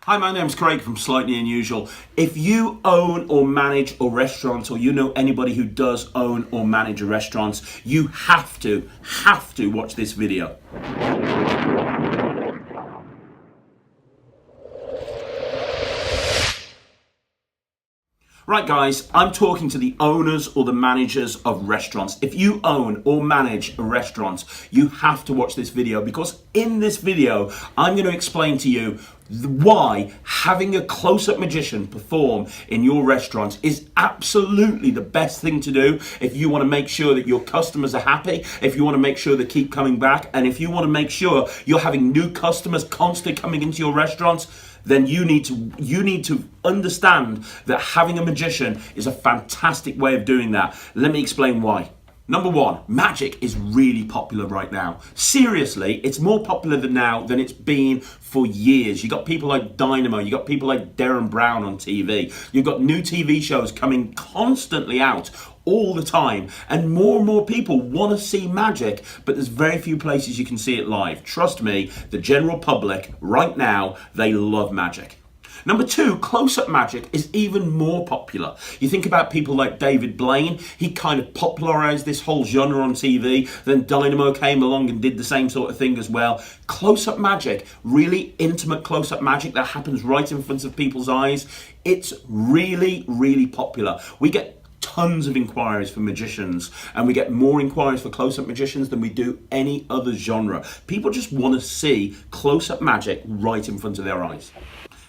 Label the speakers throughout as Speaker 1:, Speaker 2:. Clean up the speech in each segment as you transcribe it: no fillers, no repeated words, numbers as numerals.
Speaker 1: Hi, my name's Craig from Slightly Unusual. If you own or manage a restaurant, or you know anybody who does own or manage a restaurant, you have to watch this video. Right guys, I'm talking to the owners or the managers of restaurants. If you own or manage a restaurant, you have to watch this video, because in this video, I'm going to explain to you why having a close-up magician perform in your restaurant is absolutely the best thing to do if you want to make sure that your customers are happy, if you want to make sure they keep coming back, and if you want to make sure you're having new customers constantly coming into your restaurant. Then you need to understand that having a magician is a fantastic way of doing that. Let me explain why. Number one, magic is really popular right now. Seriously, it's more popular now than it's been for years. You got people like Dynamo, you got people like Darren Brown on TV. You've got new TV shows coming constantly out all the time, and more people want to see magic, but there's very few places you can see it live. Trust me, the general public right now, they love magic. Number two, close-up magic is even more popular. You think about people like David Blaine, he kind of popularized this whole genre on TV, then Dynamo came along and did the same sort of thing as well. Close-up magic, really intimate close-up magic that happens right in front of people's eyes, it's really popular. We get tons of inquiries for magicians, and we get more inquiries for close-up magicians than we do any other genre. People just want to see close-up magic right in front of their eyes.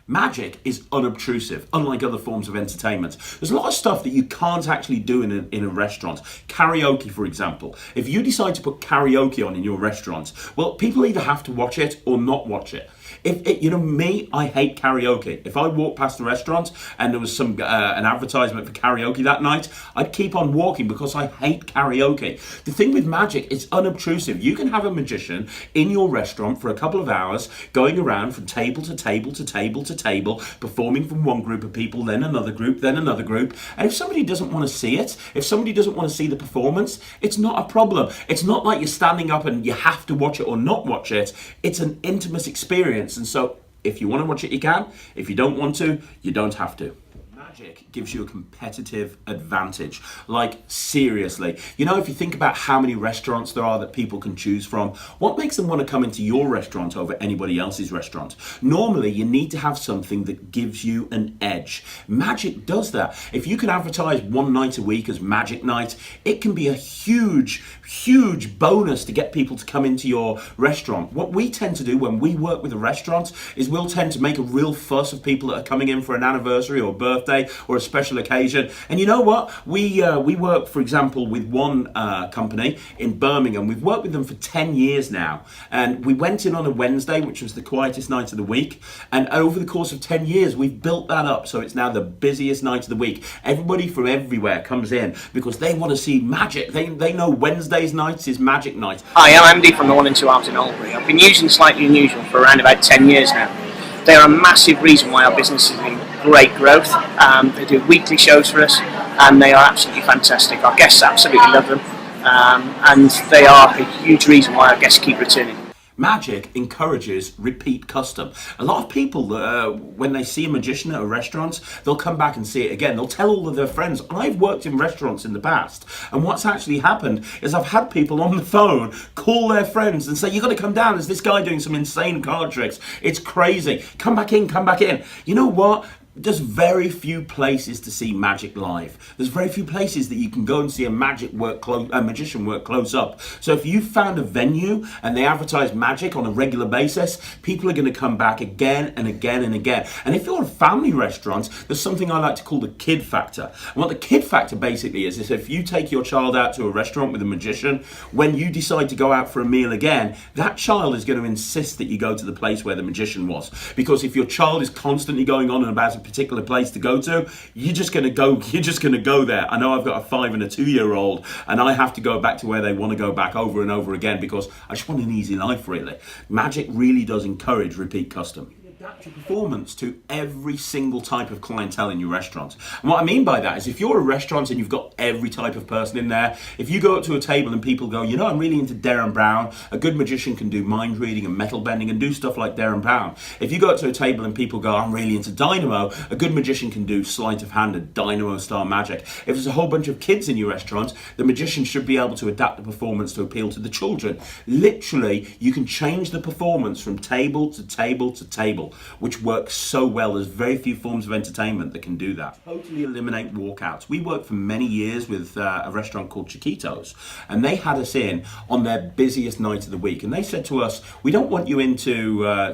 Speaker 1: Magic is unobtrusive, unlike other forms of entertainment. There's a lot of stuff that you can't actually do in a restaurant. Karaoke, for example. If you decide to put karaoke on in your restaurant, well, people either have to watch it or not watch it. You know me, I hate karaoke. If I walked past a restaurant and there was an advertisement for karaoke that night, I'd keep on walking because I hate karaoke. The thing with magic, it's unobtrusive. You can have a magician in your restaurant for a couple of hours, going around from table to table to table to table, performing from one group of people, then another group, then another group. And if somebody doesn't want to see it, if somebody doesn't want to see the performance, it's not a problem. It's not like you're standing up and you have to watch it or not watch it. It's an intimate experience. And so if you want to watch it, you can. If you don't want to, you don't have to. Magic gives you a competitive advantage. Like, seriously. You know, if you think about how many restaurants there are that people can choose from, what makes them want to come into your restaurant over anybody else's restaurant? Normally, you need to have something that gives you an edge. Magic does that. If you can advertise one night a week as Magic Night, it can be a huge bonus to get people to come into your restaurant. What we tend to do when we work with a restaurant is we'll tend to make a real fuss of people that are coming in for an anniversary or birthday or a special occasion. And you know what? We work, for example, with one company in Birmingham. We've worked with them for 10 years now. And we went in on a Wednesday, which was the quietest night of the week. And over the course of 10 years, we've built that up. So it's now the busiest night of the week. Everybody from everywhere comes in because they want to see magic. They know Wednesdays nights is Magic Night.
Speaker 2: Hi, I'm Andy from the 1 and 2 Arms in Albury. I've been using Slightly Unusual for around about 10 years now. They're a massive reason why our business is in great growth. They do weekly shows for us, and they are absolutely fantastic. Our guests absolutely love them, and they are a huge reason why our guests keep returning.
Speaker 1: Magic encourages repeat custom. A lot of people, when they see a magician at a restaurant, they'll come back and see it again. They'll tell all of their friends. I've worked in restaurants in the past, and what's actually happened is I've had people on the phone call their friends and say, "You've got to come down. There's this guy doing some insane card tricks. It's crazy. Come back in, come back in." You know what? There's very few places to see magic live. There's very few places that you can go and see a magician work close up. So if you found a venue and they advertise magic on a regular basis, people are going to come back again and again and again. And if you're a family restaurant, there's something I like to call the kid factor. And what the kid factor basically is if you take your child out to a restaurant with a magician, when you decide to go out for a meal again, that child is going to insist that you go to the place where the magician was. Because if your child is constantly going on and about a particular place to go to, you're just going to go there. I know I've got a 5 and a 2-year-old, and I have to go back to where they want to go back over and over again because I just want an easy life, really. Magic really does encourage repeat custom. adapt your performance to every single type of clientele in your restaurant. And what I mean by that is if you're a restaurant and you've got every type of person in there, if you go up to a table and people go, you know, I'm really into Darren Brown, a good magician can do mind reading and metal bending and do stuff like Darren Brown. If you go up to a table and people go, I'm really into dynamo, a good magician can do sleight of hand and dynamo style magic. If there's a whole bunch of kids in your restaurant, the magician should be able to adapt the performance to appeal to the children. Literally, you can change the performance from table to table to table, which works so well. There's very few forms of entertainment that can do that. Totally eliminate walkouts. We worked for many years with a restaurant called Chiquitos, and they had us in on their busiest night of the week, and they said to us, we don't want you in to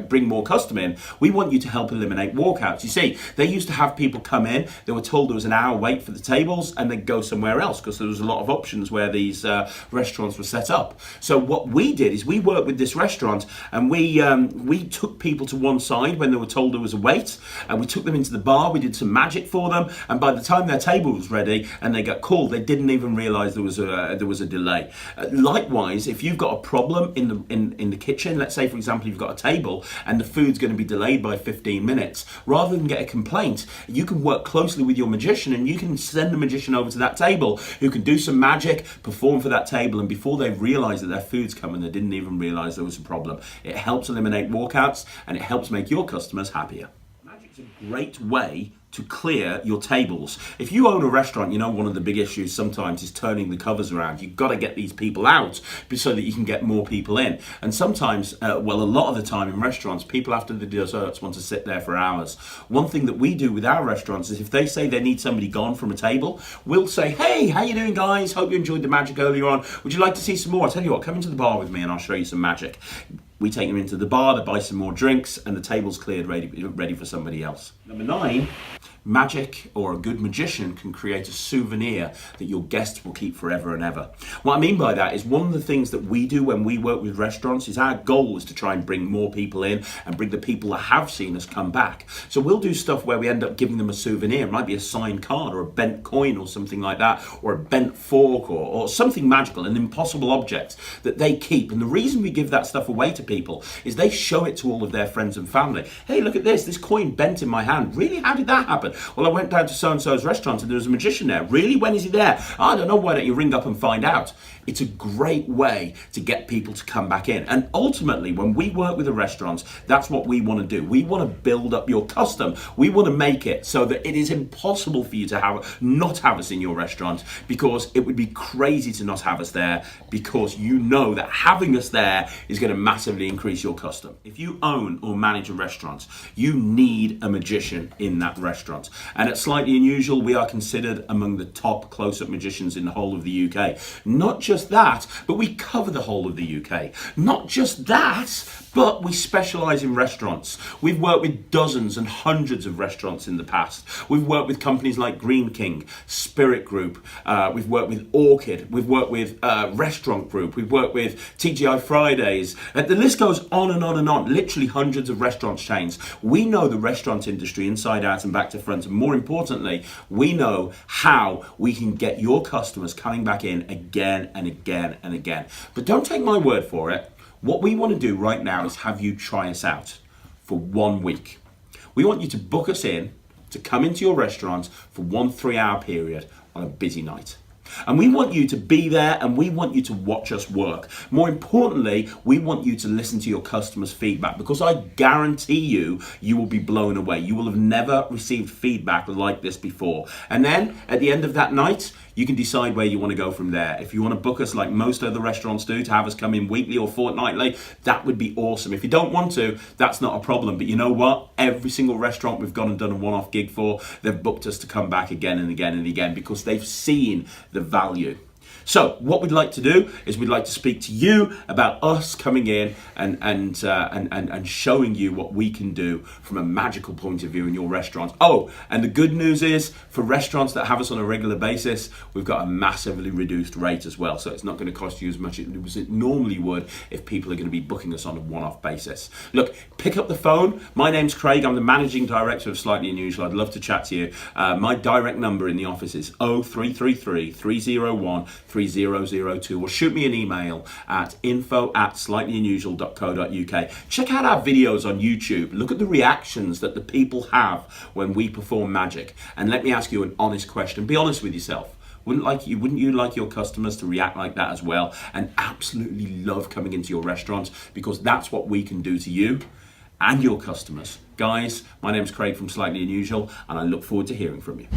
Speaker 1: bring more custom in, we want you to help eliminate walkouts. You see, they used to have people come in, they were told there was an hour wait for the tables, and they'd go somewhere else because there was a lot of options where these restaurants were set up. So what we did is we worked with this restaurant, and we took people to one side when they were told there was a wait, and we took them into the bar, we did some magic for them, and by the time their table was ready and they got called, they didn't even realize there was a delay. Likewise, if you've got a problem in the kitchen, let's say for example you've got a table and the food's going to be delayed by 15 minutes, rather than get a complaint, you can work closely with your magician and you can send the magician over to that table who can do some magic, perform for that table, and before they realize that their food's coming, they didn't even realize there was a problem. It helps eliminate walkouts and it helps make your customers happier. Magic's a great way to clear your tables. If you own a restaurant, you know one of the big issues sometimes is turning the covers around. You've got to get these people out so that you can get more people in. And sometimes, a lot of the time in restaurants, people after the desserts want to sit there for hours. One thing that we do with our restaurants is if they say they need somebody gone from a table, we'll say, hey, how you doing guys? Hope you enjoyed the magic earlier on. Would you like to see some more? I'll tell you what, come into the bar with me and I'll show you some magic. We take them into the bar, they buy some more drinks, and the table's cleared, ready for somebody else. Number 9, magic or a good magician can create a souvenir that your guests will keep forever and ever. What I mean by that is one of the things that we do when we work with restaurants is our goal is to try and bring more people in and bring the people that have seen us come back. So we'll do stuff where we end up giving them a souvenir. It might be a signed card or a bent coin or something like that, or a bent fork or something magical, an impossible object that they keep. And the reason we give that stuff away to people is they show it to all of their friends and family. Hey, look at this coin bent in my hand. Really? How did that happen? Well, I went down to so-and-so's restaurant and there was a magician there. Really? When is he there? I don't know. Why don't you ring up and find out? It's a great way to get people to come back in. And ultimately, when we work with the restaurants, that's what we want to do. We want to build up your custom. We want to make it so that it is impossible for you to not have us in your restaurant, because it would be crazy to not have us there, because you know that having us there is going to massively increase your custom. If you own or manage a restaurant, you need a magician in that restaurant. And at Slightly Unusual, we are considered among the top close-up magicians in the whole of the UK. Not just that, but we cover the whole of the UK. Not just that, but we specialise in restaurants. We've worked with dozens and hundreds of restaurants in the past. We've worked with companies like Green King, Spirit Group, we've worked with Orchid, we've worked with Restaurant Group, we've worked with TGI Fridays, the list goes on and on and on, literally hundreds of restaurant chains. We know the restaurant industry inside out and back to front, and more importantly, we know how we can get your customers coming back in again and again and again. But don't take my word for it. What we want to do right now is have you try us out for 1 week. We want you to book us in to come into your restaurant for 1 3-hour period on a busy night. And we want you to be there and we want you to watch us work. More importantly, we want you to listen to your customers' feedback, because I guarantee you will be blown away. You will have never received feedback like this before. And then at the end of that night, you can decide where you want to go from there. If you want to book us like most other restaurants do, to have us come in weekly or fortnightly, that would be awesome. If you don't want to, that's not a problem. But you know what? Every single restaurant we've gone and done a one-off gig for, they've booked us to come back again and again and again, because they've seen the value. So what we'd like to do is we'd like to speak to you about us coming in and showing you what we can do from a magical point of view in your restaurant. Oh, and the good news is, for restaurants that have us on a regular basis, we've got a massively reduced rate as well. So it's not going to cost you as much as it normally would if people are going to be booking us on a one-off basis. Look, pick up the phone. My name's Craig. I'm the managing director of Slightly Unusual. I'd love to chat to you. My direct number in the office is 0333 301 3002, or shoot me an email at info@slightlyunusual.co.uk. Check out our videos on YouTube. Look at the reactions that the people have when we perform magic. And let me ask you an honest question. Be honest with yourself. Wouldn't you like your customers to react like that as well, and absolutely love coming into your restaurants? Because that's what we can do to you and your customers. Guys, my name's Craig from Slightly Unusual, and I look forward to hearing from you.